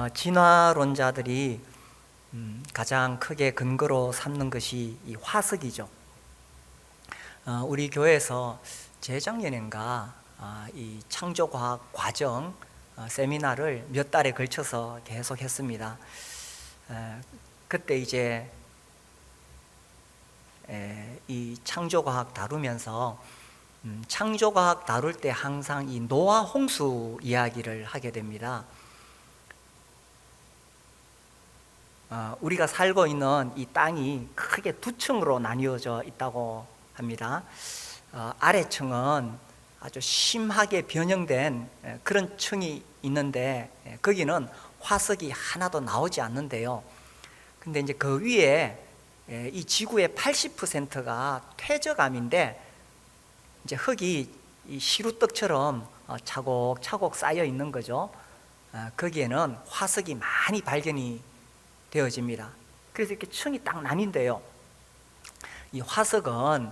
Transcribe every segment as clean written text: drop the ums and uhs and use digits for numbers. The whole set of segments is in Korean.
진화론자들이 가장 크게 근거로 삼는 것이 이 화석이죠. 우리 교회에서 재작년인가 이 창조과학 과정 세미나를 몇 달에 걸쳐서 계속 했습니다. 그때 이제 이 창조과학 다루면서 창조과학 다룰 때 항상 이 노아 홍수 이야기를 하게 됩니다. 우리가 살고 있는 이 땅이 크게 두 층으로 나뉘어져 있다고 합니다. 아래층은 아주 심하게 변형된 그런 층이 있는데 거기는 화석이 하나도 나오지 않는데요. 근데 이제 그 위에 이 지구의 80%가 퇴적암인데 이제 흙이 이 시루떡처럼 차곡차곡 쌓여 있는 거죠. 거기에는 화석이 많이 발견이 되어집니다. 그래서 이렇게 층이 딱 나뉜데요. 이 화석은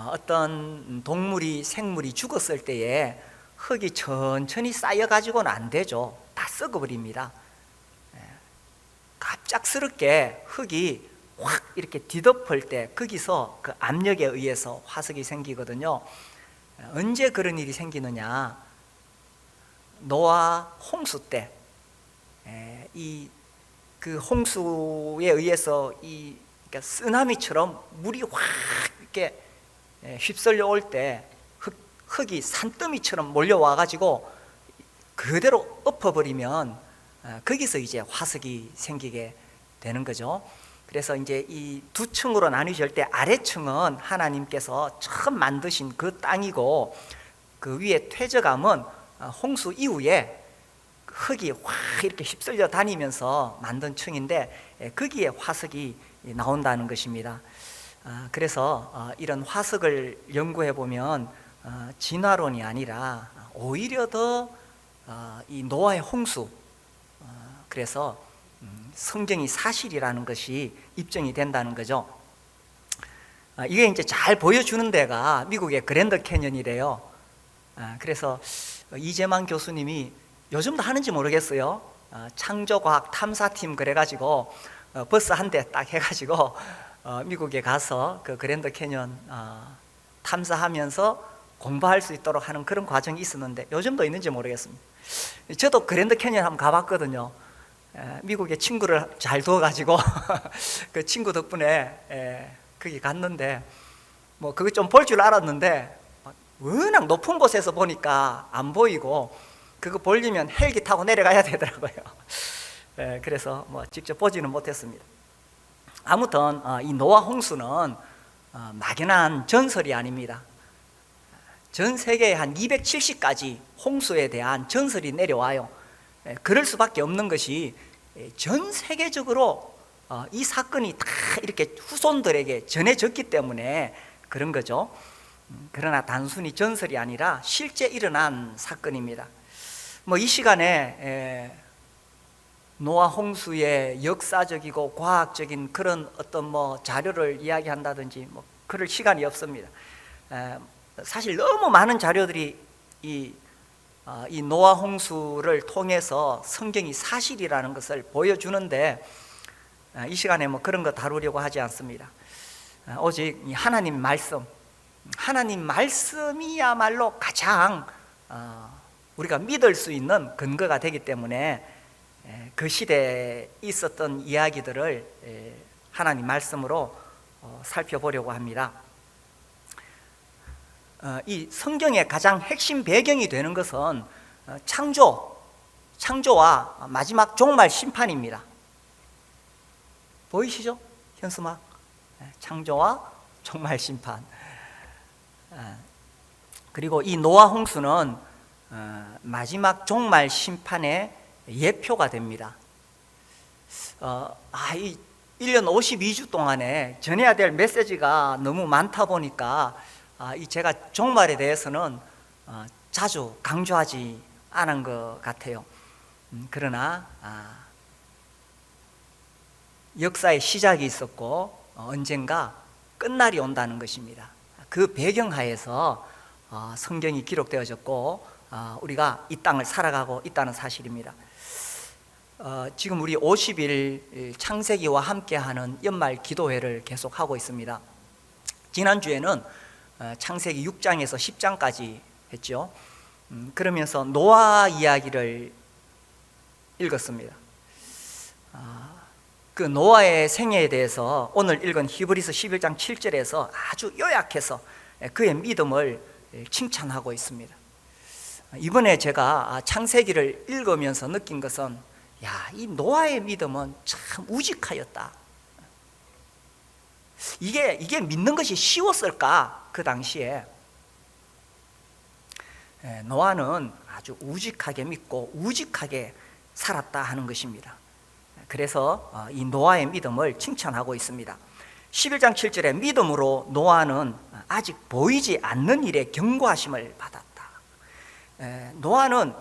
어떤 동물이 생물이 죽었을 때에 흙이 천천히 쌓여 가지고는 안 되죠. 다 썩어버립니다. 갑작스럽게 흙이 확 이렇게 뒤덮을 때 거기서 그 압력에 의해서 화석이 생기거든요. 언제 그런 일이 생기느냐? 노아 홍수 때 이 그 홍수에 의해서 이 그러니까 쓰나미처럼 물이 확 이렇게 휩쓸려 올 때 흙이 산더미처럼 몰려와 가지고 그대로 엎어버리면 거기서 이제 화석이 생기게 되는 거죠. 그래서 이제 이 두 층으로 나뉘어질 때 아래층은 하나님께서 처음 만드신 그 땅이고 그 위에 퇴적암은 홍수 이후에 흙이 확 이렇게 휩쓸려 다니면서 만든 층인데 거기에 화석이 나온다는 것입니다. 그래서 이런 화석을 연구해 보면 진화론이 아니라 오히려 더 이 노아의 홍수, 그래서 성경이 사실이라는 것이 입증이 된다는 거죠. 이게 이제 잘 보여주는 데가 미국의 그랜드 캐년이래요. 그래서 이재만 교수님이 요즘도 하는지 모르겠어요. 창조과학 탐사팀 그래가지고 버스 한 대 딱 해가지고 미국에 가서 그 그랜드 캐년 탐사하면서 공부할 수 있도록 하는 그런 과정이 있었는데 요즘도 있는지 모르겠습니다. 저도 그랜드 캐년 한번 가봤거든요. 미국에 친구를 잘 두어가지고 그 친구 덕분에 거기 갔는데 뭐 그거 좀 볼 줄 알았는데 워낙 높은 곳에서 보니까 안 보이고 그거 보려면 헬기 타고 내려가야 되더라고요. 그래서 뭐 직접 보지는 못했습니다. 아무튼 이 노아 홍수는 막연한 전설이 아닙니다. 전 세계에 한 270가지 홍수에 대한 전설이 내려와요. 그럴 수밖에 없는 것이 전 세계적으로 이 사건이 다 이렇게 후손들에게 전해졌기 때문에 그런 거죠. 그러나 단순히 전설이 아니라 실제 일어난 사건입니다. 뭐 이 시간에 노아 홍수의 역사적이고 과학적인 그런 어떤 뭐 자료를 이야기한다든지 뭐 그럴 시간이 없습니다. 사실 너무 많은 자료들이 이 노아 홍수를 통해서 성경이 사실이라는 것을 보여주는데 이 시간에 뭐 그런 거 다루려고 하지 않습니다. 오직 이 하나님 말씀이야말로 가장 우리가 믿을 수 있는 근거가 되기 때문에 그 시대에 있었던 이야기들을 하나님 말씀으로 살펴보려고 합니다. 이 성경의 가장 핵심 배경이 되는 것은 창조와 마지막 종말 심판입니다. 보이시죠? 현수막. 창조와 종말 심판. 그리고 이 노아 홍수는 마지막 종말 심판의 예표가 됩니다. 이 1년 52주 동안에 전해야 될 메시지가 너무 많다 보니까 제가 종말에 대해서는 자주 강조하지 않은 것 같아요. 그러나 역사의 시작이 있었고 언젠가 끝날이 온다는 것입니다. 그 배경하에서 성경이 기록되어졌고 우리가 이 땅을 살아가고 있다는 사실입니다. 지금 우리 50일 창세기와 함께하는 연말 기도회를 계속하고 있습니다. 지난주에는 창세기 6장에서 10장까지 했죠. 그러면서 노아 이야기를 읽었습니다. 그 노아의 생애에 대해서 오늘 읽은 히브리서 11장 7절에서 아주 요약해서 그의 믿음을 칭찬하고 있습니다. 이번에 제가 창세기를 읽으면서 느낀 것은 이 노아의 믿음은 참 우직하였다. 이게 믿는 것이 쉬웠을까? 그 당시에 노아는 아주 우직하게 믿고 우직하게 살았다 하는 것입니다. 그래서 이 노아의 믿음을 칭찬하고 있습니다. 11장 7절에 믿음으로 노아는 아직 보이지 않는 일에 경고하심을 받았다. 노아는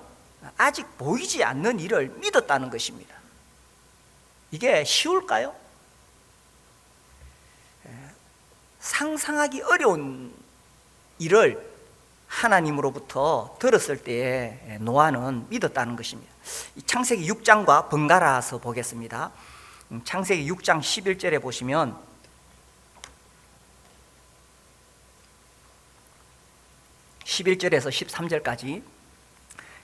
아직 보이지 않는 일을 믿었다는 것입니다. 이게 쉬울까요? 상상하기 어려운 일을 하나님으로부터 들었을 때에 노아는 믿었다는 것입니다. 창세기 6장과 번갈아서 보겠습니다. 창세기 6장 11절에 보시면 (11절에서) 13절까지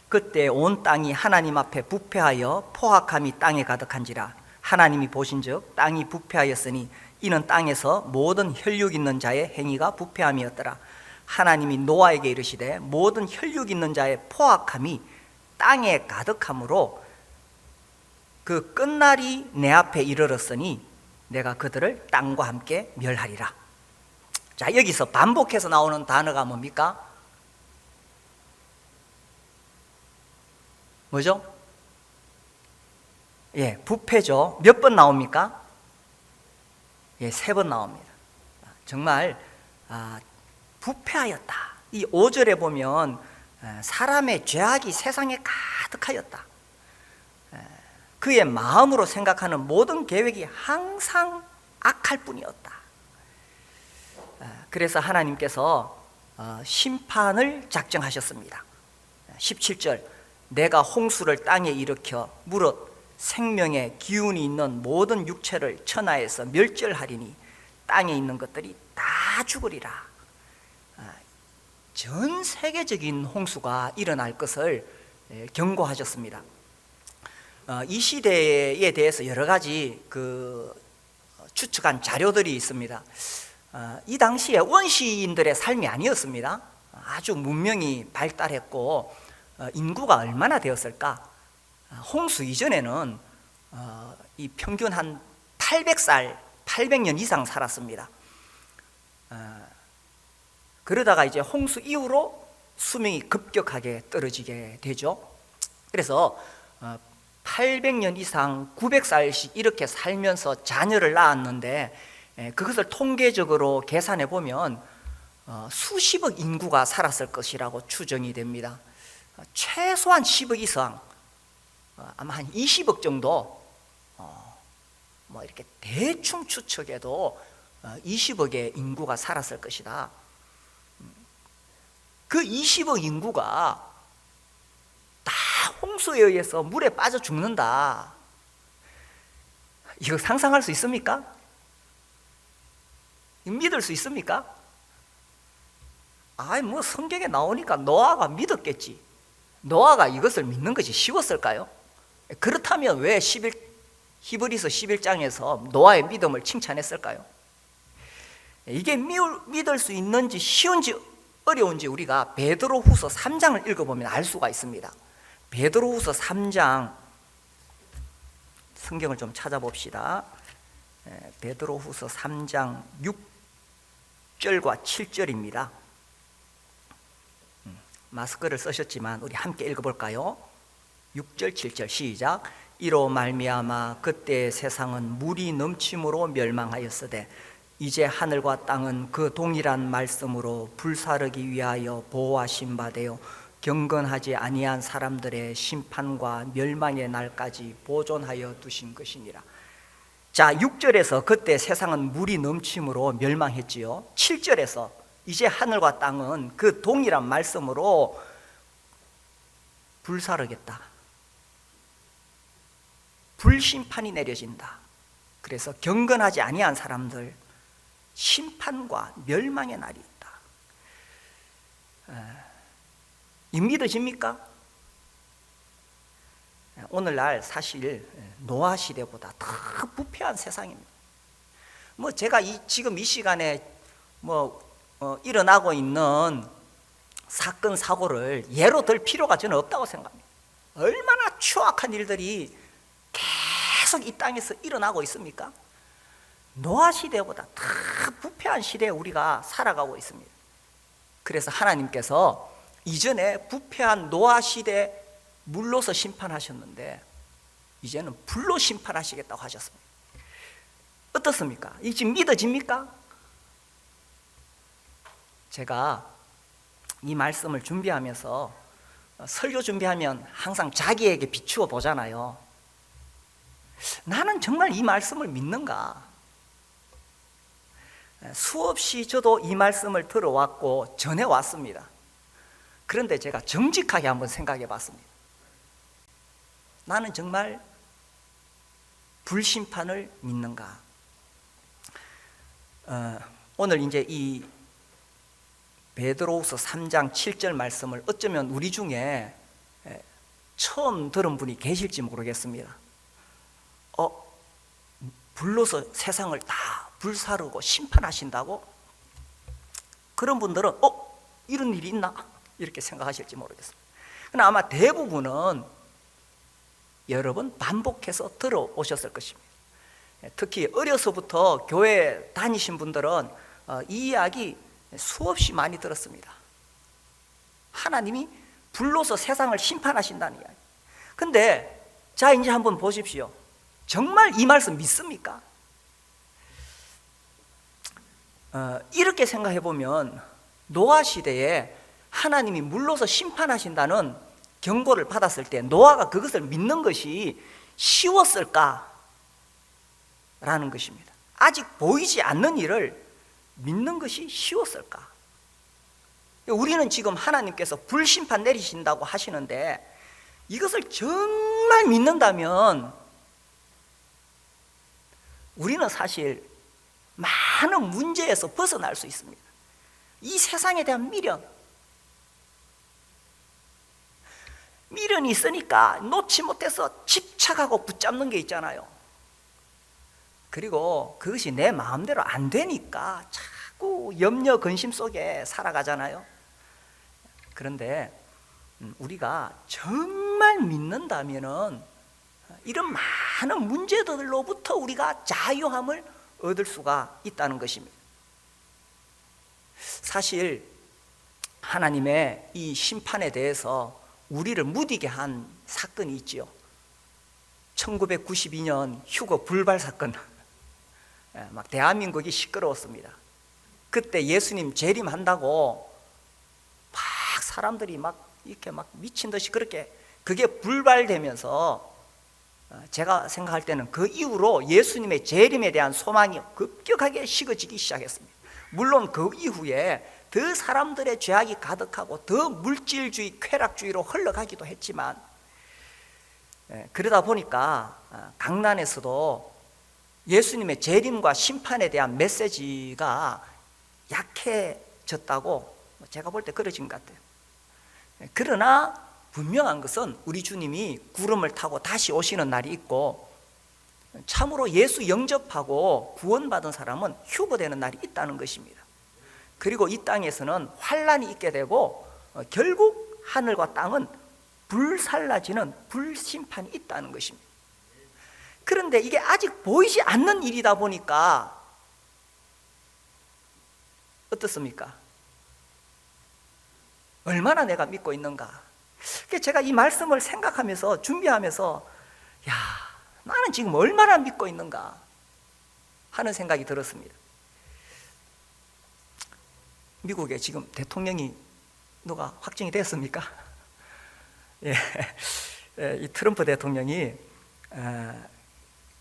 그때 온 땅이 하나님 앞에 부패하여 포악함이 땅에 가득한지라 하나님이 보신즉 땅이 부패하였으니 이는 땅에서 모든 혈육 있는 자의 행위가 부패함이었더라. 하나님이 노아에게 이르시되 모든 혈육 있는 자의 포악함이 땅에 가득함으로 그 끝날이 내 앞에 이르렀으니 내가 그들을 땅과 함께 멸하리라. 자, 여기서 반복해서 나오는 단어가 뭡니까? 뭐죠? 부패죠. 몇 번 나옵니까? 3번 나옵니다. 정말 부패하였다. 이 5절에 보면 사람의 죄악이 세상에 가득하였다. 그의 마음으로 생각하는 모든 계획이 항상 악할 뿐이었다. 그래서 하나님께서 심판을 작정하셨습니다. 17절 내가 홍수를 땅에 일으켜 무릇 생명의 기운이 있는 모든 육체를 천하에서 멸절하리니 땅에 있는 것들이 다 죽으리라. 전 세계적인 홍수가 일어날 것을 경고하셨습니다. 이 시대에 대해서 여러 가지 추측한 자료들이 있습니다. 이 당시에 원시인들의 삶이 아니었습니다. 아주 문명이 발달했고 인구가 얼마나 되었을까? 홍수 이전에는 이 평균 한 800년 이상 살았습니다. 그러다가 이제 홍수 이후로 수명이 급격하게 떨어지게 되죠. 그래서 800년 이상 900살씩 이렇게 살면서 자녀를 낳았는데 그것을 통계적으로 계산해 보면 수십억 인구가 살았을 것이라고 추정이 됩니다. 최소한 10억 이상, 아마 한 20억 정도, 뭐 이렇게 대충 추측해도 20억의 인구가 살았을 것이다. 그 20억 인구가 다 홍수에 의해서 물에 빠져 죽는다. 이거 상상할 수 있습니까? 믿을 수 있습니까? 뭐 성경에 나오니까 노아가 믿었겠지. 노아가 이것을 믿는 것이 쉬웠을까요? 그렇다면 왜 히브리서 11장에서 노아의 믿음을 칭찬했을까요? 이게 믿을 수 있는지 쉬운지 어려운지 우리가 베드로후서 3장을 읽어보면 알 수가 있습니다. 베드로후서 3장 성경을 좀 찾아봅시다. 베드로후서 3장 6절과 7절입니다. 마스크를 쓰셨지만 우리 함께 읽어볼까요? 6절 7절 시작. 이로 말미암아 그때 세상은 물이 넘침으로 멸망하였으되 이제 하늘과 땅은 그 동일한 말씀으로 불사르기 위하여 보호하신 바 되어 경건하지 아니한 사람들의 심판과 멸망의 날까지 보존하여 두신 것이니라. 자, 6절에서 그때 세상은 물이 넘침으로 멸망했지요. 7절에서 이제 하늘과 땅은 그 동일한 말씀으로 불사르겠다. 불심판이 내려진다. 그래서 경건하지 아니한 사람들 심판과 멸망의 날이 있다. 이 믿어집니까? 오늘날 사실 노아 시대보다 더 부패한 세상입니다. 제가 지금 이 시간에 일어나고 있는 사건 사고를 예로 들 필요가 저는 없다고 생각합니다. 얼마나 추악한 일들이 계속 이 땅에서 일어나고 있습니까? 노아 시대보다 더 부패한 시대에 우리가 살아가고 있습니다. 그래서 하나님께서 이전에 부패한 노아 시대 물로서 심판하셨는데 이제는 불로 심판하시겠다고 하셨습니다. 어떻습니까? 이 지금 믿어집니까? 제가 이 말씀을 준비하면서 설교 준비하면 항상 자기에게 비추어 보잖아요. 나는 정말 이 말씀을 믿는가? 수없이 저도 이 말씀을 들어왔고 전해왔습니다. 그런데 제가 정직하게 한번 생각해 봤습니다. 나는 정말 불심판을 믿는가? 오늘 이제 이 베드로후서 3장 7절 말씀을 어쩌면 우리 중에 처음 들은 분이 계실지 모르겠습니다. 불로서 세상을 다 불사르고 심판하신다고? 그런 분들은 이런 일이 있나? 이렇게 생각하실지 모르겠습니다. 그러나 아마 대부분은 여러 번 반복해서 들어오셨을 것입니다. 특히 어려서부터 교회 다니신 분들은 이 이야기 수없이 많이 들었습니다. 하나님이 불로서 세상을 심판하신다는 이야기. 근데 자 이제 한번 보십시오. 정말 이 말씀 믿습니까? 이렇게 생각해 보면 노아 시대에 하나님이 물로서 심판하신다는 경고를 받았을 때 노아가 그것을 믿는 것이 쉬웠을까? 라는 것입니다. 아직 보이지 않는 일을 믿는 것이 쉬웠을까? 우리는 지금 하나님께서 불심판 내리신다고 하시는데 이것을 정말 믿는다면 우리는 사실 많은 문제에서 벗어날 수 있습니다. 이 세상에 대한 미련이 있으니까 놓지 못해서 집착하고 붙잡는 게 있잖아요. 그리고 그것이 내 마음대로 안 되니까 자꾸 염려 근심 속에 살아가잖아요. 그런데 우리가 정말 믿는다면은 이런 많은 문제들로부터 우리가 자유함을 얻을 수가 있다는 것입니다. 사실 하나님의 이 심판에 대해서 우리를 무디게 한 사건이 있지요. 1992년 휴거 불발 사건. 막 대한민국이 시끄러웠습니다. 그때 예수님 재림한다고 막 사람들이 막 이렇게 막 미친 듯이 그게 불발되면서 제가 생각할 때는 그 이후로 예수님의 재림에 대한 소망이 급격하게 식어지기 시작했습니다. 물론 그 이후에 더 사람들의 죄악이 가득하고 더 물질주의, 쾌락주의로 흘러가기도 했지만 그러다 보니까 강난에서도 예수님의 재림과 심판에 대한 메시지가 약해졌다고 제가 볼 때 그러진 것 같아요. 그러나 분명한 것은 우리 주님이 구름을 타고 다시 오시는 날이 있고 참으로 예수 영접하고 구원받은 사람은 휴거되는 날이 있다는 것입니다. 그리고 이 땅에서는 환란이 있게 되고 결국 하늘과 땅은 불살라지는 불심판이 있다는 것입니다. 그런데 이게 아직 보이지 않는 일이다 보니까 어떻습니까? 얼마나 내가 믿고 있는가? 제가 이 말씀을 생각하면서 준비하면서 나는 지금 얼마나 믿고 있는가 하는 생각이 들었습니다. 미국에 지금 대통령이 누가 확정이 됐습니까? 이 트럼프 대통령이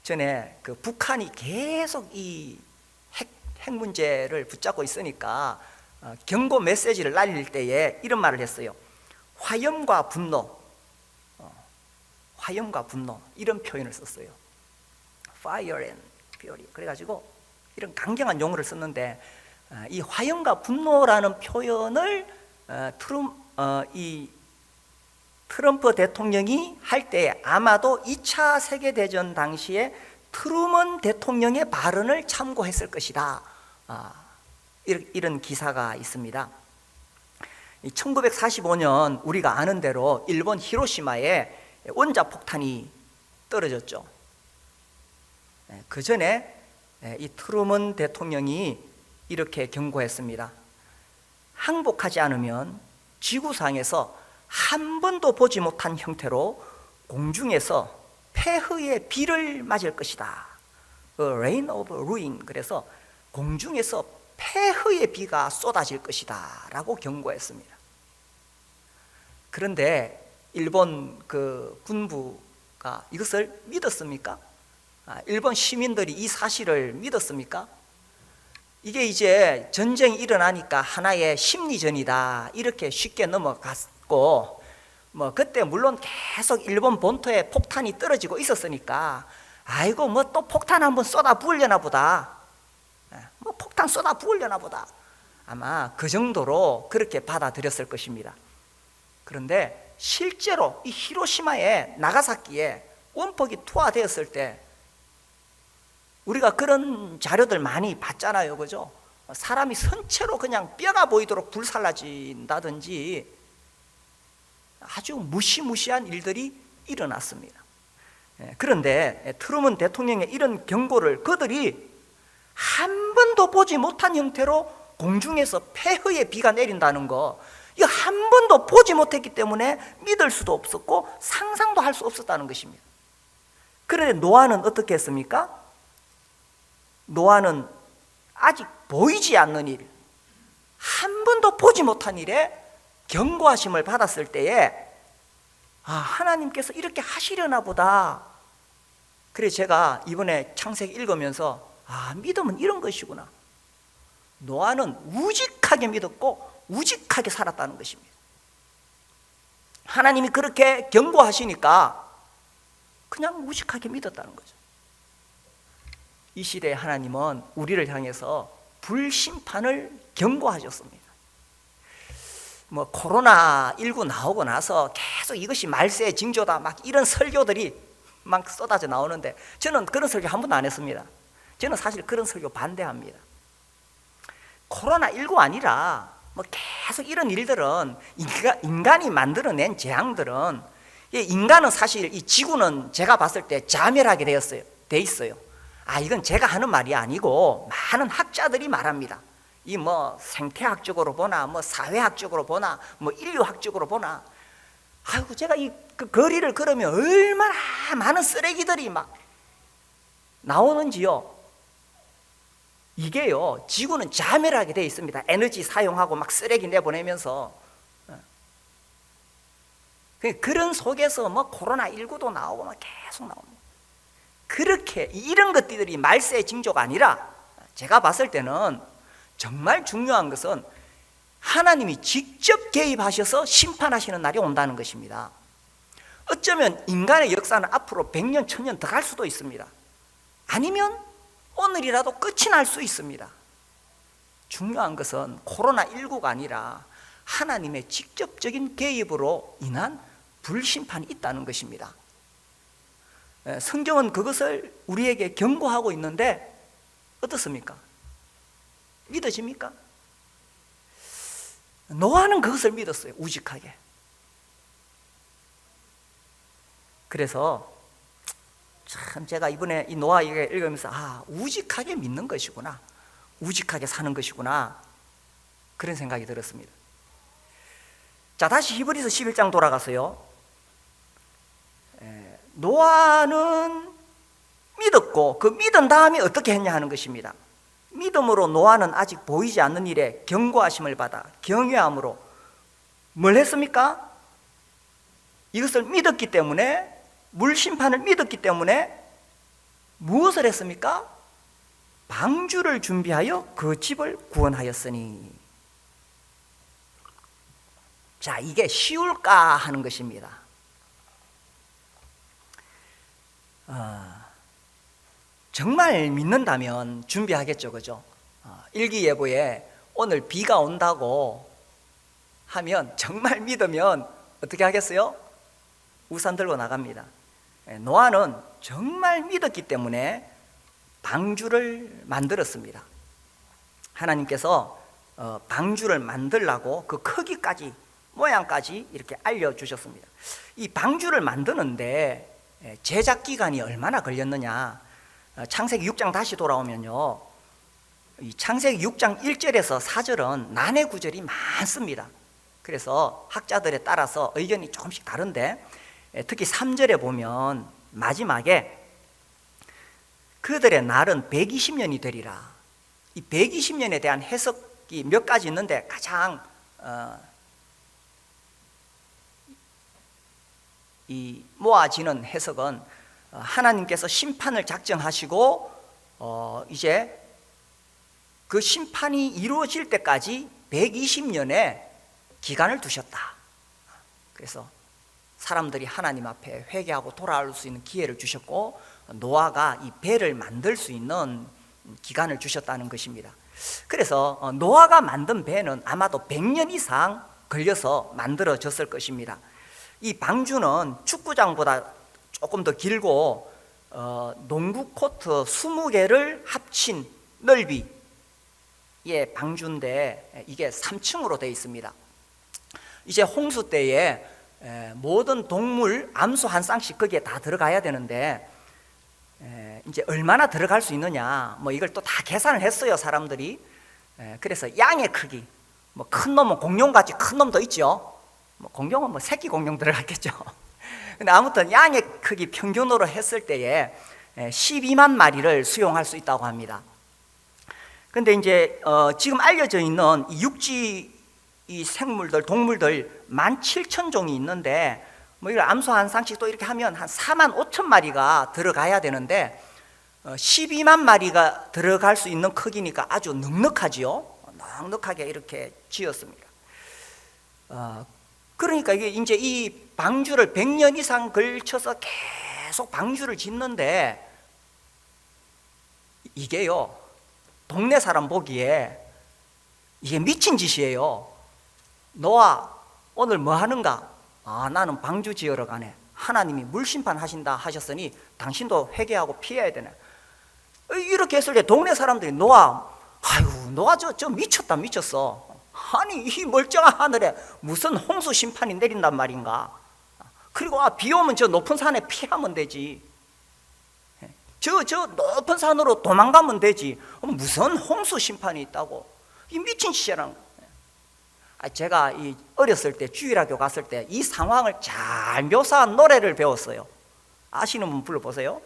전에 그 북한이 계속 이 핵 문제를 붙잡고 있으니까 경고 메시지를 날릴 때에 이런 말을 했어요. 화염과 분노 화염과 분노 이런 표현을 썼어요. Fire and fury. 그래가지고 이런 강경한 용어를 썼는데 이 화염과 분노라는 표현을 이 트럼프 대통령이 할 때 아마도 2차 세계대전 당시에 트루먼 대통령의 발언을 참고했을 것이다. 이런 기사가 있습니다. 1945년 우리가 아는 대로 일본 히로시마에 원자폭탄이 떨어졌죠. 그 전에 이 트루먼 대통령이 이렇게 경고했습니다. 항복하지 않으면 지구상에서 한 번도 보지 못한 형태로 공중에서 폐허의 비를 맞을 것이다. Rain of ruin. 그래서 공중에서 폐허의 비가 쏟아질 것이다 라고 경고했습니다. 그런데 일본 군부가 이것을 믿었습니까? 일본 시민들이 이 사실을 믿었습니까? 이게 이제 전쟁이 일어나니까 하나의 심리전이다 이렇게 쉽게 넘어갔고, 그때 물론 계속 일본 본토에 폭탄이 떨어지고 있었으니까 아이고 또 폭탄 한번 쏟아 부으려나 보다, 폭탄 쏟아 부으려나 보다, 아마 그 정도로 그렇게 받아들였을 것입니다. 그런데 실제로 이 히로시마에 나가사키에 원폭이 투하되었을 때 우리가 그런 자료들 많이 봤잖아요, 그죠? 사람이 선체로 그냥 뼈가 보이도록 불살라진다든지 아주 무시무시한 일들이 일어났습니다. 그런데 트루먼 대통령의 이런 경고를 그들이 한 번도 보지 못한 형태로 공중에서 폐허의 비가 내린다는 거, 이거 한 번도 보지 못했기 때문에 믿을 수도 없었고 상상도 할 수 없었다는 것입니다. 그런데 노아는 어떻게 했습니까? 노아는 아직 보이지 않는 일, 한 번도 보지 못한 일에 경고하심을 받았을 때에 하나님께서 이렇게 하시려나 보다. 그래서 제가 이번에 창세기 읽으면서 믿음은 이런 것이구나. 노아는 우직하게 믿었고 우직하게 살았다는 것입니다. 하나님이 그렇게 경고하시니까 그냥 우직하게 믿었다는 거죠. 이 시대의 하나님은 우리를 향해서 불심판을 경고하셨습니다. 코로나19 나오고 나서 계속 이것이 말세의 징조다 이런 설교들이 막 쏟아져 나오는데 저는 그런 설교 한 번도 안 했습니다. 저는 사실 그런 설교 반대합니다. 코로나19 아니라 계속 이런 일들은 인간이 만들어낸 재앙들은, 인간은 사실 이 지구는 제가 봤을 때 자멸하게 돼 있어요. 이건 제가 하는 말이 아니고 많은 학자들이 말합니다. 이 생태학적으로 보나 사회학적으로 보나 인류학적으로 보나, 제가 그 거리를 걸으면 얼마나 많은 쓰레기들이 막 나오는지요. 이게요, 지구는 자멸하게 돼 있습니다. 에너지 사용하고 막 쓰레기 내보내면서. 그런 속에서 코로나19도 나오고 계속 나옵니다. 그렇게 이런 것들이 말세의 징조가 아니라, 제가 봤을 때는 정말 중요한 것은 하나님이 직접 개입하셔서 심판하시는 날이 온다는 것입니다. 어쩌면 인간의 역사는 앞으로 100년, 1000년 더 갈 수도 있습니다. 아니면 오늘이라도 끝이 날 수 있습니다. 중요한 것은 코로나19가 아니라 하나님의 직접적인 개입으로 인한 불심판이 있다는 것입니다. 성경은 그것을 우리에게 경고하고 있는데 어떻습니까? 믿어집니까? 노아는 그것을 믿었어요, 우직하게. 그래서 참 제가 이번에 이 노아 얘기 읽으면서 우직하게 믿는 것이구나, 우직하게 사는 것이구나, 그런 생각이 들었습니다. 자, 다시 히브리서 11장 돌아가서요. 노아는 믿었고 그 믿은 다음에 어떻게 했냐 하는 것입니다. 믿음으로 노아는 아직 보이지 않는 일에 경고하심을 받아 경외함으로 뭘 했습니까? 이것을 믿었기 때문에, 물심판을 믿었기 때문에 무엇을 했습니까? 방주를 준비하여 그 집을 구원하였으니. 자, 이게 쉬울까 하는 것입니다. 정말 믿는다면 준비하겠죠, 그죠? 일기예보에 오늘 비가 온다고 하면 정말 믿으면 어떻게 하겠어요? 우산 들고 나갑니다. 노아는 정말 믿었기 때문에 방주를 만들었습니다. 하나님께서 방주를 만들라고 그 크기까지 모양까지 이렇게 알려주셨습니다. 이 방주를 만드는데 제작 기간이 얼마나 걸렸느냐, 창세기 6장 다시 돌아오면요, 이 창세기 6장 1절에서 4절은 난해 구절이 많습니다. 그래서 학자들에 따라서 의견이 조금씩 다른데, 특히 3절에 보면 마지막에 그들의 날은 120년이 되리라. 이 120년에 대한 해석이 몇 가지 있는데, 가장 이 모아지는 해석은 하나님께서 심판을 작정하시고 이제 그 심판이 이루어질 때까지 120년의 기간을 두셨다. 그래서 사람들이 하나님 앞에 회개하고 돌아올 수 있는 기회를 주셨고, 노아가 이 배를 만들 수 있는 기간을 주셨다는 것입니다. 그래서 노아가 만든 배는 아마도 100년 이상 걸려서 만들어졌을 것입니다. 이 방주는 축구장보다 조금 더 길고 농구 코트 20개를 합친 넓이의 방주인데, 이게 3층으로 되어 있습니다. 이제 홍수 때에 모든 동물 암수 한 쌍씩 거기에 다 들어가야 되는데, 이제 얼마나 들어갈 수 있느냐, 뭐 이걸 또 다 계산을 했어요, 사람들이. 그래서 양의 크기, 뭐 큰 놈은 공룡같이 큰 놈도 있죠. 뭐 공룡은 뭐 새끼 공룡 들어갔겠죠. 근데 아무튼 양의 크기 평균으로 했을 때에 12만 마리를 수용할 수 있다고 합니다. 근데 이제 지금 알려져 있는 이 육지 이 생물들, 동물들 17,000종이 있는데, 뭐 이걸 암수 한 쌍씩 또 이렇게 하면 한 45,000마리가 들어가야 되는데, 12만 마리가 들어갈 수 있는 크기니까 아주 넉넉하지요. 넉넉하게 이렇게 지었습니다. 그러니까 이제 이 방주를 100년 이상 걸쳐서 계속 방주를 짓는데, 이게요, 동네 사람 보기에 이게 미친 짓이에요. 노아 오늘 뭐 하는가? 나는 방주 지으러 가네. 하나님이 물심판 하신다 하셨으니 당신도 회개하고 피해야 되네. 이렇게 했을 때 동네 사람들이 노아, 아이고 노아 저 미쳤다, 미쳤어. 아니 이 멀쩡한 하늘에 무슨 홍수 심판이 내린단 말인가. 그리고 비 오면 저 높은 산에 피하면 되지. 저 높은 산으로 도망가면 되지. 무슨 홍수 심판이 있다고. 이 미친 짓이라는 거예요. 제가 이 어렸을 때 주일학교 갔을 때 이 상황을 잘 묘사한 노래를 배웠어요. 아시는 분 불러보세요.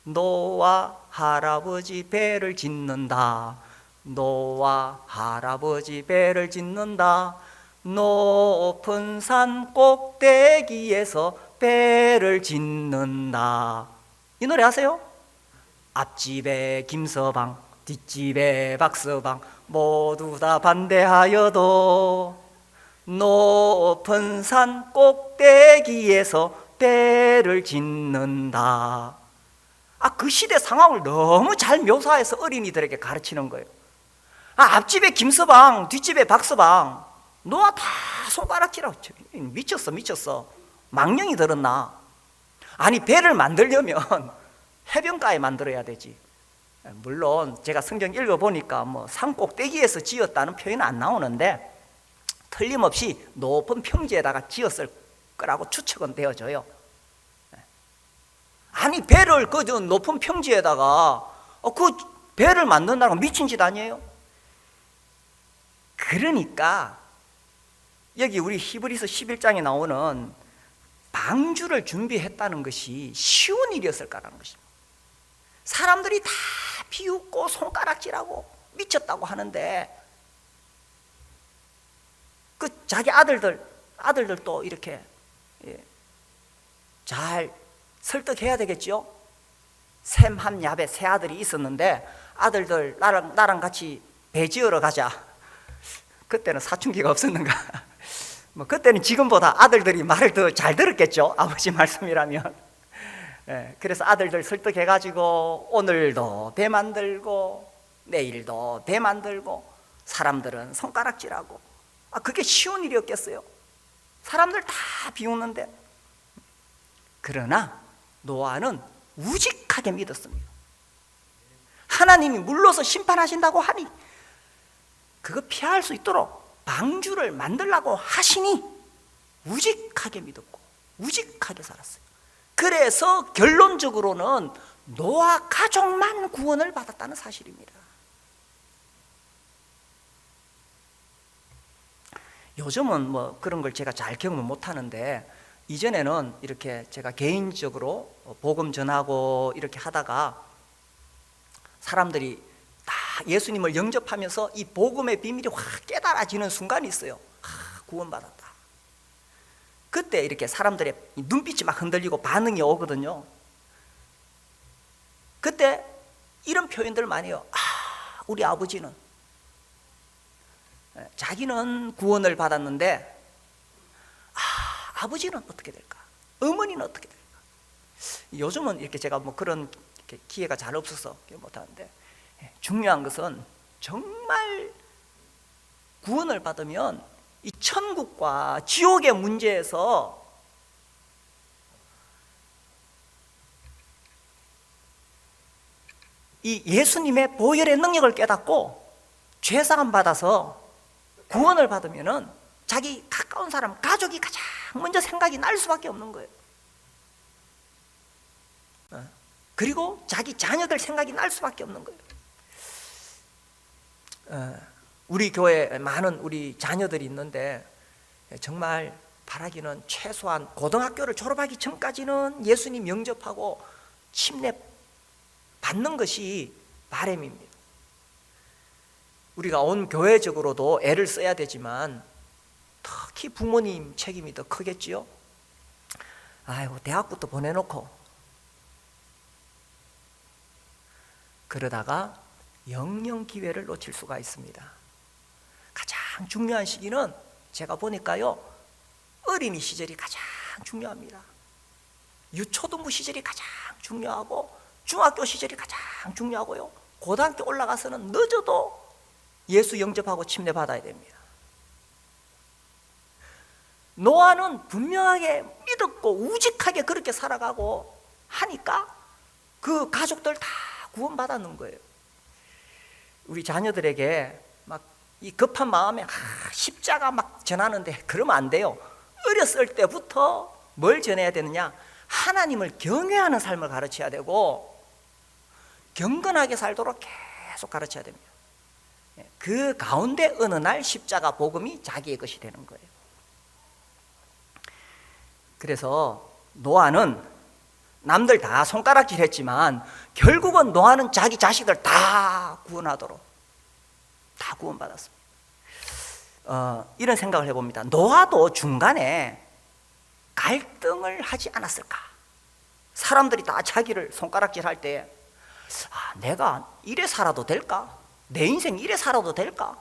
노아 할아버지 배를 짓는다. 노아 할아버지 배를 짓는다. 높은 산 꼭대기에서 배를 짓는다. 이 노래 아세요? 앞집에 김서방, 뒷집에 박서방, 모두 다 반대하여도 높은 산 꼭대기에서 배를 짓는다. 그 시대 상황을 너무 잘 묘사해서 어린이들에게 가르치는 거예요. 앞집에 김서방, 뒷집에 박서방, 노아 다 손가락질하고. 미쳤어. 망령이 들었나? 아니 배를 만들려면 해변가에 만들어야 되지. 물론 제가 성경 읽어보니까 뭐 산 꼭대기에서 지었다는 표현은 안 나오는데, 틀림없이 높은 평지에다가 지었을 거라고 추측은 되어져요. 아니 배를 그 높은 평지에다가 그 배를 만든다는 건 미친 짓 아니에요? 그러니까 여기 우리 히브리서 11장에 나오는 방주를 준비했다는 것이 쉬운 일이었을까라는 것입니다. 사람들이 다 비웃고 손가락질하고 미쳤다고 하는데, 그 자기 아들들도 이렇게 잘 설득해야 되겠죠. 셈, 함, 야벳 세 아들이 있었는데, 아들들 나랑 같이 배 지으러 가자. 그때는 사춘기가 없었는가? 뭐 그때는 지금보다 아들들이 말을 더 잘 들었겠죠. 아버지 말씀이라면. 그래서 아들들 설득해가지고 오늘도 배 만들고 내일도 배 만들고 사람들은 손가락질하고, 그게 쉬운 일이었겠어요? 사람들 다 비웃는데. 그러나 노아는 우직하게 믿었습니다. 하나님이 물러서 심판하신다고 하니 그거 피할 수 있도록 방주를 만들라고 하시니 우직하게 믿었고 우직하게 살았어요. 그래서 결론적으로는 노아 가족만 구원을 받았다는 사실입니다. 요즘은 뭐 그런 걸 제가 잘 경험을 못하는데, 이전에는 이렇게 제가 개인적으로 복음 전하고 이렇게 하다가 사람들이 다 예수님을 영접하면서 이 복음의 비밀이 확 깨달아지는 순간이 있어요. 구원받았다. 그때 이렇게 사람들의 눈빛이 막 흔들리고 반응이 오거든요. 그때 이런 표현들 많이 해요. 우리 아버지는 자기는 구원을 받았는데 아버지는 어떻게 될까? 어머니는 어떻게 될까? 요즘은 이렇게 제가 뭐 그런 기회가 잘 없어서 못하는데, 중요한 것은 정말 구원을 받으면 이 천국과 지옥의 문제에서 이 예수님의 보혈의 능력을 깨닫고 죄사함 받아서 구원을 받으면은 자기 가까운 사람, 가족이 가장 먼저 생각이 날 수밖에 없는 거예요. 그리고 자기 자녀들 생각이 날 수밖에 없는 거예요. 우리 교회에 많은 우리 자녀들이 있는데 정말 바라기는 최소한 고등학교를 졸업하기 전까지는 예수님 영접하고 침례 받는 것이 바람입니다. 우리가 온 교회적으로도 애를 써야 되지만 특히 부모님 책임이 더 크겠지요. 아이고, 대학부터 보내놓고 그러다가 영영 기회를 놓칠 수가 있습니다. 가장 중요한 시기는 제가 보니까요, 어린이 시절이 가장 중요합니다. 유초등부 시절이 가장 중요하고 중학교 시절이 가장 중요하고요, 고등학교 올라가서는 늦어도 예수 영접하고 침례 받아야 됩니다. 노아는 분명하게 믿었고 우직하게 그렇게 살아가고 하니까 그 가족들 다 구원받았는 거예요. 우리 자녀들에게 막 이 급한 마음에 십자가 막 전하는데 그러면 안 돼요. 어렸을 때부터 뭘 전해야 되느냐? 하나님을 경외하는 삶을 가르쳐야 되고 경건하게 살도록 계속 가르쳐야 됩니다. 그 가운데 어느 날 십자가 복음이 자기의 것이 되는 거예요. 그래서 노아는 남들 다 손가락질 했지만 결국은 노아는 자기 자식들 다 구원하도록 다 구원받았습니다. 이런 생각을 해봅니다. 노아도 중간에 갈등을 하지 않았을까? 사람들이 다 자기를 손가락질 할 때 내가 이래 살아도 될까? 내 인생 이래 살아도 될까?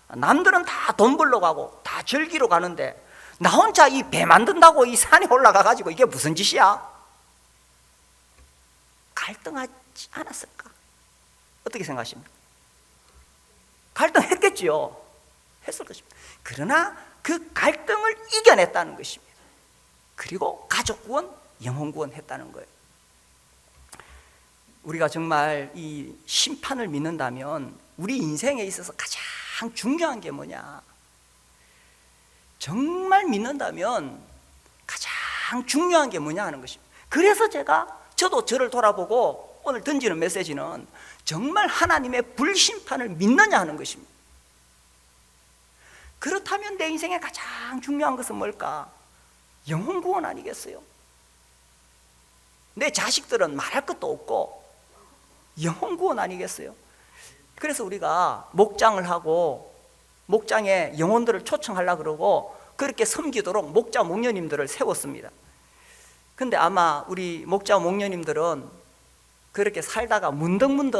남들은 다 돈 벌러 가고 다 즐기러 가는데 나 혼자 이 배 만든다고 이 산에 올라가 가지고 이게 무슨 짓이야? 갈등하지 않았을까? 어떻게 생각하십니까? 갈등했겠지요. 했을 것입니다. 그러나 그 갈등을 이겨냈다는 것입니다. 그리고 가족 구원, 영혼 구원 했다는 거예요. 우리가 정말 이 심판을 믿는다면 우리 인생에 있어서 가장 중요한 게 뭐냐? 정말 믿는다면 가장 중요한 게 뭐냐 하는 것입니다. 그래서 저도 저를 돌아보고 오늘 던지는 메시지는 정말 하나님의 불심판을 믿느냐 하는 것입니다. 그렇다면 내 인생에 가장 중요한 것은 뭘까? 영혼 구원 아니겠어요? 내 자식들은 말할 것도 없고 영혼 구원 아니겠어요? 그래서 우리가 목장을 하고 목장에 영혼들을 초청하려고 그러고 그렇게 섬기도록 목자 목녀님들을 세웠습니다. 근데 아마 우리 목자 목녀님들은 그렇게 살다가 문득문득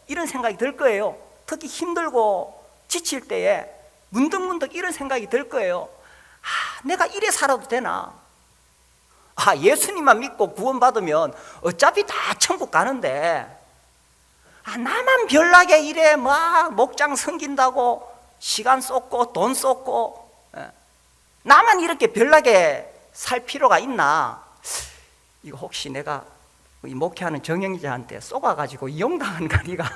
이런 생각이 들 거예요. 특히 힘들고 지칠 때에 문득문득 이런 생각이 들 거예요. 내가 이래 살아도 되나? 예수님만 믿고 구원받으면 어차피 다 천국 가는데, 나만 별나게 이래 막 목장 섬긴다고 시간 쏟고 돈 쏟고, 나만 이렇게 별나게 살 필요가 있나? 이거 혹시 내가 이 목회하는 정영자한테 쏘가가지고 이용당한 거 아니가?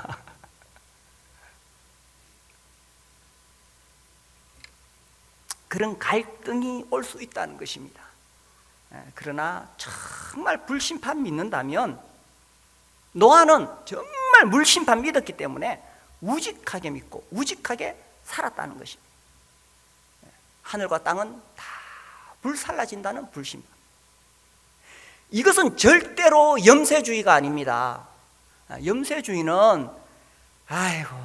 그런 갈등이 올 수 있다는 것입니다. 그러나 정말 불심판 믿는다면, 노아는 정말 물심판 믿었기 때문에 우직하게 믿고 우직하게 살았다는 것입니다. 하늘과 땅은 다 불살라진다는 불심판. 이것은 절대로 염세주의가 아닙니다. 염세주의는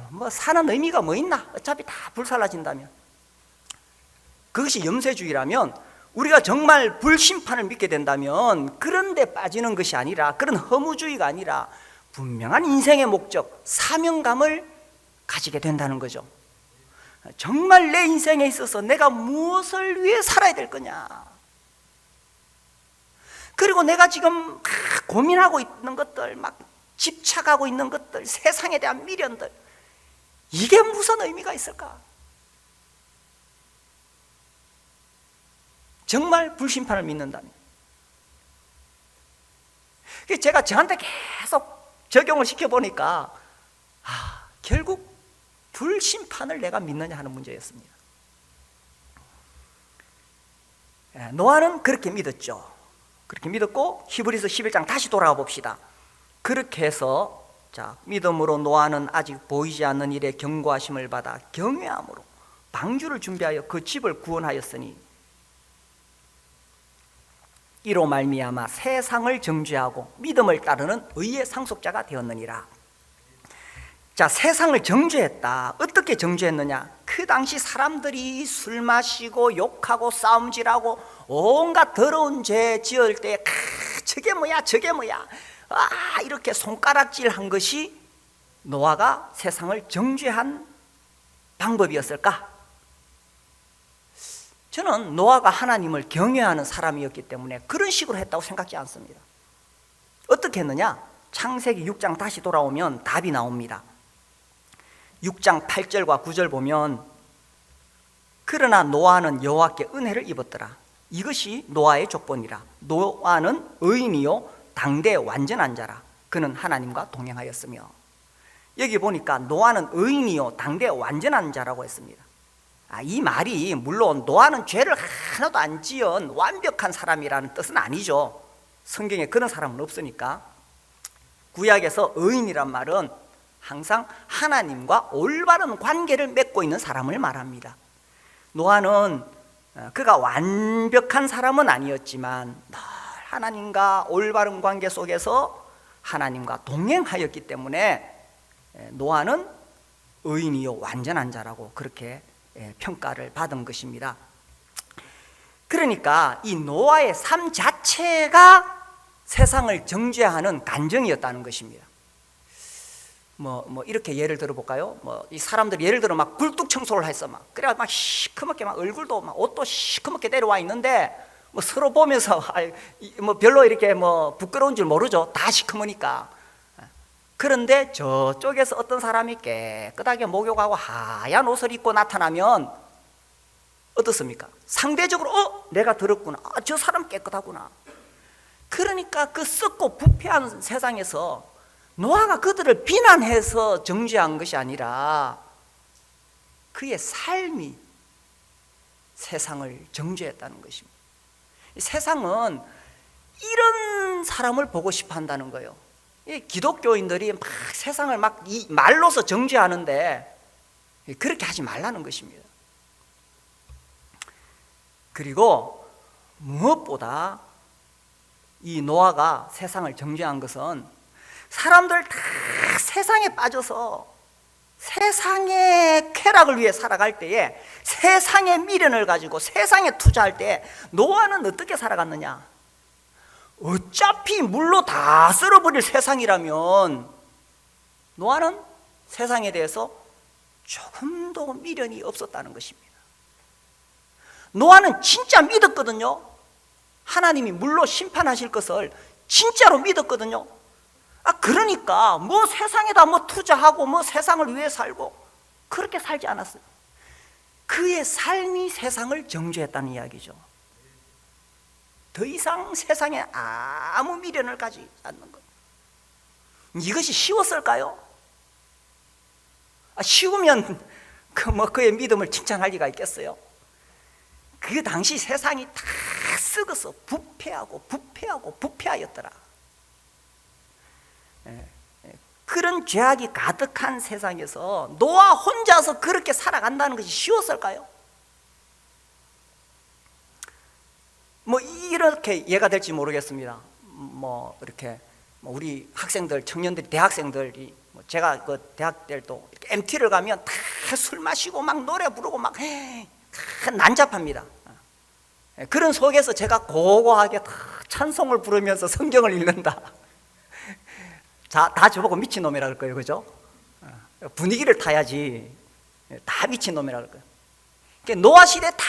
뭐 사는 의미가 뭐 있나? 어차피 다 불살라진다면. 그것이 염세주의라면, 우리가 정말 불심판을 믿게 된다면 그런 데 빠지는 것이 아니라, 그런 허무주의가 아니라 분명한 인생의 목적, 사명감을 가지게 된다는 거죠. 정말 내 인생에 있어서 내가 무엇을 위해 살아야 될 거냐, 그리고 내가 지금 고민하고 있는 것들, 막 집착하고 있는 것들, 세상에 대한 미련들, 이게 무슨 의미가 있을까? 정말 불심판을 믿는다면. 제가 저한테 계속 적용을 시켜보니까 결국 불심판을 내가 믿느냐 하는 문제였습니다. 노아는 그렇게 믿었죠. 그렇게 믿었고, 히브리서 11장 다시 돌아가 봅시다. 그렇게 해서 믿음으로 노아는 아직 보이지 않는 일에 경고하심을 받아 경외함으로 방주를 준비하여 그 집을 구원하였으니, 이로 말미암아 세상을 정죄하고 믿음을 따르는 의의 상속자가 되었느니라. 세상을 정죄했다. 어떻게 정죄했느냐? 그 당시 사람들이 술 마시고 욕하고 싸움질하고 온갖 더러운 죄 지을 때 저게 뭐야 저게 뭐야 이렇게 손가락질한 것이 노아가 세상을 정죄한 방법이었을까? 저는 노아가 하나님을 경외하는 사람이었기 때문에 그런 식으로 했다고 생각지 않습니다. 어떻게 했느냐? 창세기 6장 다시 돌아오면 답이 나옵니다. 6장 8절과 9절 보면, 그러나 노아는 여호와께 은혜를 입었더라. 이것이 노아의 조건이라. 노아는 의인이요 당대 완전한 자라. 그는 하나님과 동행하였으며. 여기 보니까 노아는 의인이요 당대 완전한 자라고 했습니다. 이 말이 물론 노아는 죄를 하나도 안 지은 완벽한 사람이라는 뜻은 아니죠. 성경에 그런 사람은 없으니까. 구약에서 의인이란 말은 항상 하나님과 올바른 관계를 맺고 있는 사람을 말합니다. 노아는 그가 완벽한 사람은 아니었지만 늘 하나님과 올바른 관계 속에서 하나님과 동행하였기 때문에 노아는 의인이요 완전한 자라고 그렇게 평가를 받은 것입니다. 그러니까 이 노아의 삶 자체가 세상을 정죄하는 간정이었다는 것입니다. 이렇게 예를 들어볼까요? 이 사람들이 예를 들어 막 굴뚝 청소를 했어. 그래가 막 시커멓게 막 얼굴도 막 옷도 시커멓게 내려와 있는데 서로 보면서 별로 이렇게 부끄러운 줄 모르죠. 다 시커머니까. 그런데 저쪽에서 어떤 사람이 깨끗하게 목욕하고 하얀 옷을 입고 나타나면 어떻습니까? 상대적으로 내가 들었구나. 저 사람 깨끗하구나. 그러니까 그 썩고 부패한 세상에서 노아가 그들을 비난해서 정죄한 것이 아니라 그의 삶이 세상을 정죄했다는 것입니다. 세상은 이런 사람을 보고 싶어 한다는 거예요. 기독교인들이 막 세상을 막 이 말로서 정죄하는데 그렇게 하지 말라는 것입니다. 그리고 무엇보다 이 노아가 세상을 정죄한 것은 사람들 다 세상에 빠져서 세상의 쾌락을 위해 살아갈 때에 세상의 미련을 가지고 세상에 투자할 때 노아는 어떻게 살아갔느냐? 어차피 물로 다 썰어버릴 세상이라면 노아는 세상에 대해서 조금도 미련이 없었다는 것입니다. 노아는 진짜 믿었거든요. 하나님이 물로 심판하실 것을 진짜로 믿었거든요. 그러니까 뭐 세상에다 뭐 투자하고 뭐 세상을 위해 살고 그렇게 살지 않았어요. 그의 삶이 세상을 정죄했다는 이야기죠. 더 이상 세상에 아무 미련을 가지지 않는 것. 이것이 쉬웠을까요? 쉬우면 그의 믿음을 칭찬할 리가 있겠어요? 그 당시 세상이 다 썩어서 부패하였더라. 그런 죄악이 가득한 세상에서 노아 혼자서 그렇게 살아간다는 것이 쉬웠을까요? 뭐 이렇게 이해가 될지 모르겠습니다. 뭐 이렇게 우리 학생들, 청년들이, 대학생들이 제가 그 대학 때도 MT를 가면 다 술 마시고 막 노래 부르고 막 난잡합니다. 그런 속에서 제가 고고하게 다 찬송을 부르면서 성경을 읽는다. 다 저보고 미친놈이라 그럴 거예요, 그죠? 분위기를 타야지. 다 미친놈이라 그럴 거예요. 노아 시대 다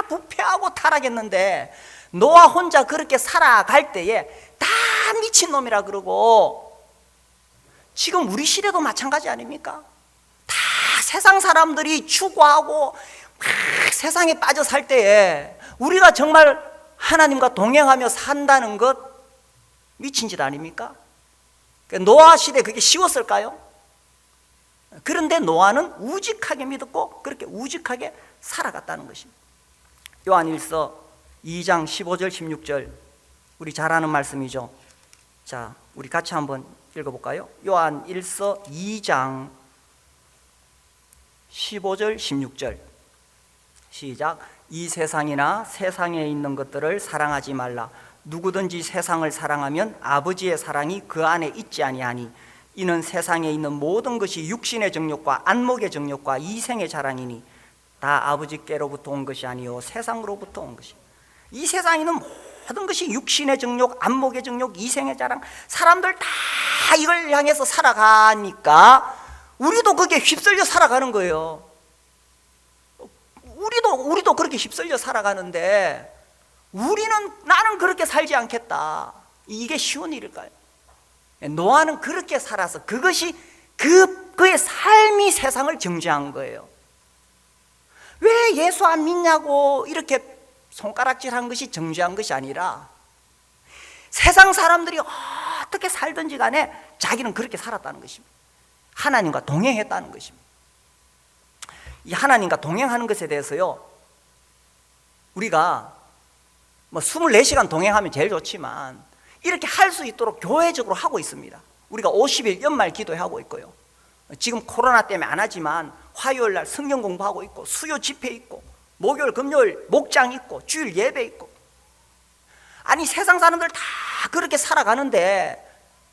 부패하고 타락했는데 노아 혼자 그렇게 살아갈 때에 다 미친놈이라 그러고, 지금 우리 시대도 마찬가지 아닙니까? 다 세상 사람들이 추구하고 막 세상에 빠져 살 때에 우리가 정말 하나님과 동행하며 산다는 것 미친 짓 아닙니까? 노아 시대 그게 쉬웠을까요? 그런데 노아는 우직하게 믿었고 그렇게 우직하게 살아갔다는 것입니다. 요한일서 2장 15절 16절 우리 잘 아는 말씀이죠. 자, 우리 같이 한번 읽어볼까요? 요한일서 2장 15절 16절 시작. 이 세상이나 세상에 있는 것들을 사랑하지 말라. 누구든지 세상을 사랑하면 아버지의 사랑이 그 안에 있지 아니하니 이는 세상에 있는 모든 것이 육신의 정욕과 안목의 정욕과 이생의 자랑이니 다 아버지께로부터 온 것이 아니요 세상으로부터 온 것이. 이 세상에 있는 모든 것이 육신의 정욕, 안목의 정욕, 이생의 자랑, 사람들 다 이걸 향해서 살아가니까 우리도 그게 휩쓸려 살아가는 거예요. 우리도 그렇게 휩쓸려 살아가는데 나는 그렇게 살지 않겠다. 이게 쉬운 일일까요? 노아는 그렇게 살아서 그것이 그의 삶이 세상을 정죄한 거예요. 왜 예수 안 믿냐고 이렇게 손가락질한 것이 정죄한 것이 아니라 세상 사람들이 어떻게 살든지 간에 자기는 그렇게 살았다는 것입니다. 하나님과 동행했다는 것입니다. 이 하나님과 동행하는 것에 대해서요, 우리가 24시간 동행하면 제일 좋지만 이렇게 할 수 있도록 교회적으로 하고 있습니다. 우리가 50일 연말 기도하고 있고요. 지금 코로나 때문에 안 하지만 화요일 날 성경 공부하고 있고, 수요 집회 있고, 목요일 금요일 목장 있고, 주일 예배 있고. 아니 세상 사람들 다 그렇게 살아가는데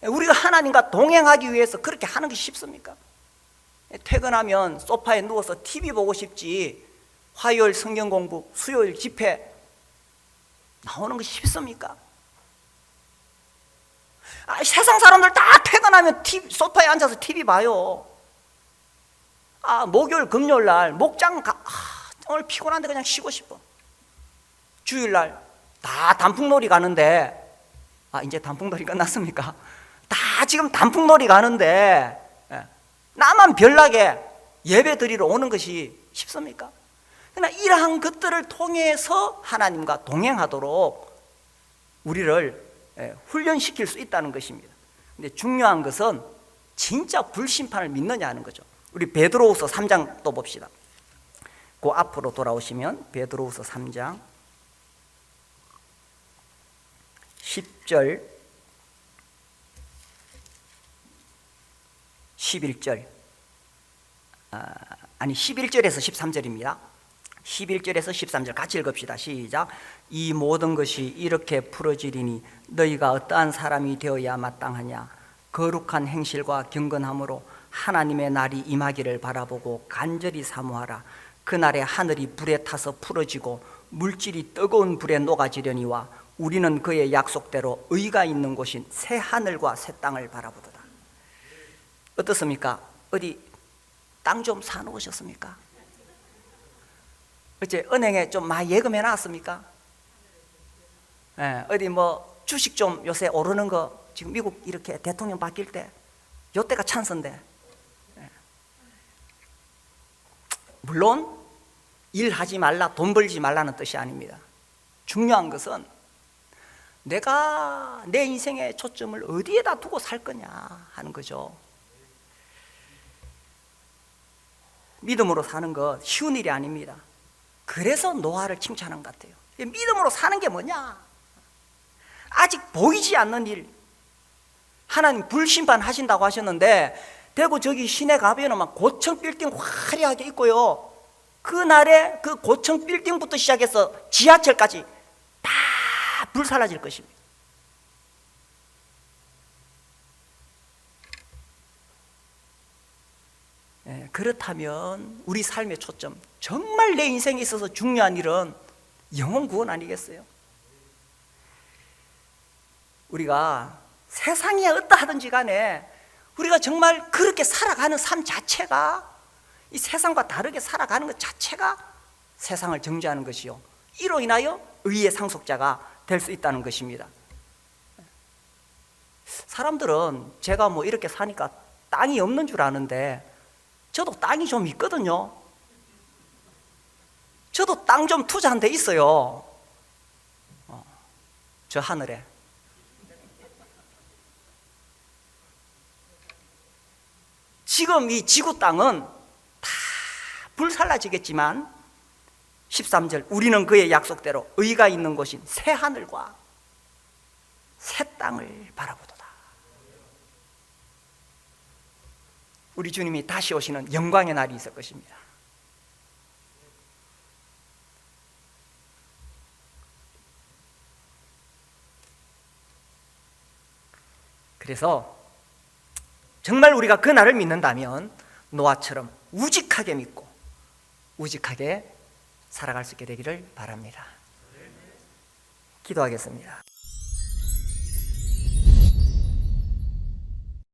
우리가 하나님과 동행하기 위해서 그렇게 하는 게 쉽습니까? 퇴근하면 소파에 누워서 TV 보고 싶지 화요일 성경 공부, 수요일 집회 나오는 것이 쉽습니까? 세상 사람들 다 퇴근하면 소파에 앉아서 TV 봐요. 목요일 금요일 날 목장 오늘 피곤한데 그냥 쉬고 싶어. 주일 날 다 단풍놀이 가는데 이제 단풍놀이 끝났습니까? 다 지금 단풍놀이 가는데 나만 별나게 예배 드리러 오는 것이 쉽습니까? 그러나 이러한 것들을 통해서 하나님과 동행하도록 우리를 훈련시킬 수 있다는 것입니다. 근데 중요한 것은 진짜 불심판을 믿느냐 하는 거죠. 우리 베드로후서 3장 또 봅시다. 그 앞으로 돌아오시면 베드로후서 3장 10절 11절 11절에서 13절입니다. 11절에서 13절 같이 읽읍시다. 시작. 이 모든 것이 이렇게 풀어지리니 너희가 어떠한 사람이 되어야 마땅하냐. 거룩한 행실과 경건함으로 하나님의 날이 임하기를 바라보고 간절히 사모하라. 그날에 하늘이 불에 타서 풀어지고 물질이 뜨거운 불에 녹아지려니와 우리는 그의 약속대로 의가 있는 곳인 새 하늘과 새 땅을 바라보도다. 어떻습니까? 어디 땅 좀 사놓으셨습니까? 어째 은행에 좀 많이 예금해 놨습니까? 어디 뭐 주식 좀 요새 오르는 거, 지금 미국 이렇게 대통령 바뀔 때 요때가 찬스인데, 물론 일하지 말라, 돈 벌지 말라는 뜻이 아닙니다. 중요한 것은 내가 내 인생의 초점을 어디에다 두고 살 거냐 하는 거죠. 믿음으로 사는 것 쉬운 일이 아닙니다. 그래서 노아를 칭찬한 것 같아요. 믿음으로 사는 게 뭐냐? 아직 보이지 않는 일, 하나님 불심판 하신다고 하셨는데 대구 저기 시내 가면은 막 고층 빌딩 화려하게 있고요, 그날에 그 고층 빌딩부터 시작해서 지하철까지 다 불살라질 것입니다. 그렇다면 우리 삶의 초점, 정말 내 인생에 있어서 중요한 일은 영혼 구원 아니겠어요? 우리가 세상이 어떠하든지 간에 우리가 정말 그렇게 살아가는 삶 자체가, 이 세상과 다르게 살아가는 것 자체가 세상을 정죄하는 것이요, 이로 인하여 의의 상속자가 될 수 있다는 것입니다. 사람들은 제가 뭐 이렇게 사니까 땅이 없는 줄 아는데 저도 땅이 좀 있거든요. 저도 땅 좀 투자한 데 있어요. 저 하늘에. 지금 이 지구 땅은 다 불살라지겠지만 13절, 우리는 그의 약속대로 의가 있는 곳인 새 하늘과 새 땅을 바라보도다. 우리 주님이 다시 오시는 영광의 날이 있을 것입니다. 그래서 정말 우리가 그 날을 믿는다면 노아처럼 우직하게 믿고 우직하게 살아갈 수 있게 되기를 바랍니다. 기도하겠습니다.